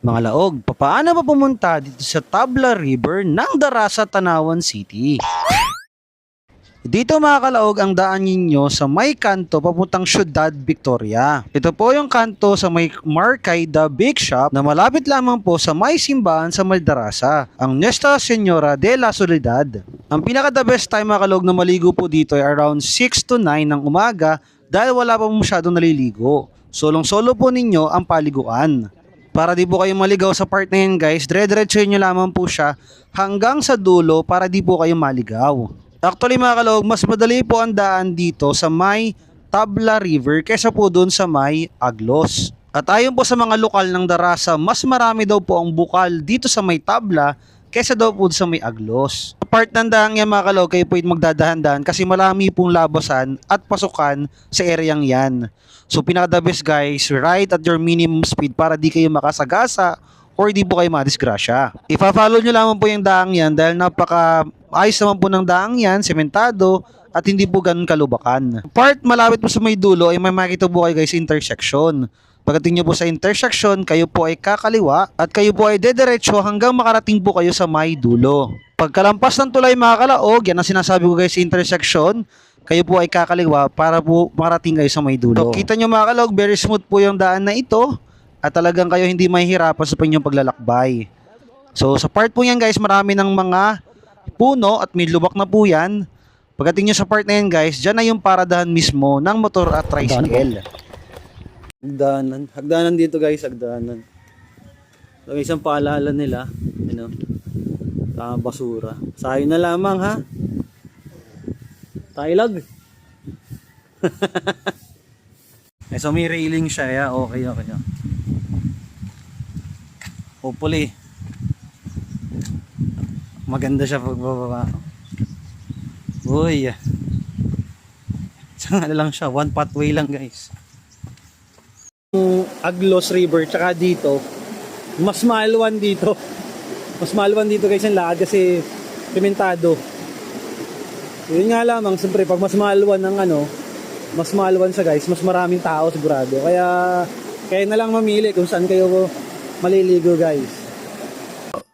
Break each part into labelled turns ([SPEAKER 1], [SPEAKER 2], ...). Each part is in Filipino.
[SPEAKER 1] Mga laog, papaano ba pumunta dito sa Tabla River ng Darasa, Tanawan City? Dito mga kalaog ang daan ninyo sa may kanto papuntang Syudad Victoria. Ito po yung kanto sa may Markay The Big Shop na malapit lamang po sa may simbahan sa Maldarasa, ang Nuestra Señora de la Soledad. Ang pinaka the best time mga kalaog na maligo po dito ay around 6 to 9 ng umaga dahil wala pa masyadong naliligo. Solong-solo po ninyo ang paliguan. Para di po kayo maligaw sa part na yun guys, dire-diretsuhin nyo lamang po siya hanggang sa dulo para di po kayo maligaw. Actually mga kalog, mas madali po ang daan dito sa may Tabla River kaysa po dun sa may Aglos. At ayon po sa mga lokal ng Darasa, mas marami daw po ang bukal dito sa may Tabla kaysa daw po sa may Aglos. Sa part ng daan yan mga kalog, kayo po yung magdadahan-dahan kasi marami pong labasan at pasukan sa areang yan. So pinaka the best guys, ride at your minimum speed para di kayo makasagasa or di po kayo madisgrasya. Ipa-follow nyo lamang po yung daang yan dahil napaka ayos naman po ng daang yan, sementado at hindi po ganun kalubakan. Part malapit po sa may dulo ay may makikita po kayo guys intersection. Pagdating nyo po sa intersection, kayo po ay kakaliwa at kayo po ay dediretso hanggang makarating po kayo sa may dulo. Pagkalampas ng tulay mga kalaog, yan ang sinasabi ko guys intersection, kayo po ay kakaliwa para po marating kayo sa may dulo. So, kita nyo mga kalog, very smooth po yung daan na ito at talagang kayo hindi mahihirapan sa inyong paglalakbay. So sa part po yan guys, marami ng mga puno at may lubak na po yan. Pagdating nyo sa part na yan guys, dyan na yung paradahan mismo ng motor at tricycle. Hagdanan dito guys, hagdanan. So, isang paalala nila, basura. Sayo na lamang ha. Tailag. So may railing siya, yeah. Okay. Hopefully maganda siya pagbababa. Uy. Saan lang siya, one pathway lang guys. Aglos River tsaka dito, mas maluwan dito. Mas maluwan dito guys ang lakad kasi sementado. Yun nga lamang, siyempre pag mas maluwan ng mas maluwan sa guys, mas maraming tao sigurado. Kaya na lang mamili kung saan kayo maliligo guys.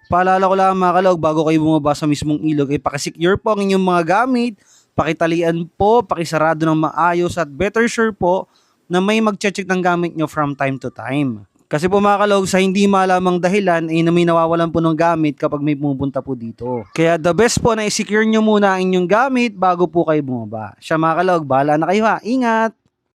[SPEAKER 1] Paalala ko lang mga kalog, bago kayo bumaba sa mismong ilog, ay pakisecure po ang inyong mga gamit, pakitalian po, pakisarado ng maayos at better sure po na may mag-check ng gamit nyo from time to time. Kasi po mga kalog, sa hindi malamang dahilan ay may nawawalan po ng gamit kapag may pumupunta po dito. Kaya the best po na i-secure nyo muna ang inyong gamit bago po kayo bumaba. Siya mga kalog, bahala na kayo ha. Ingat!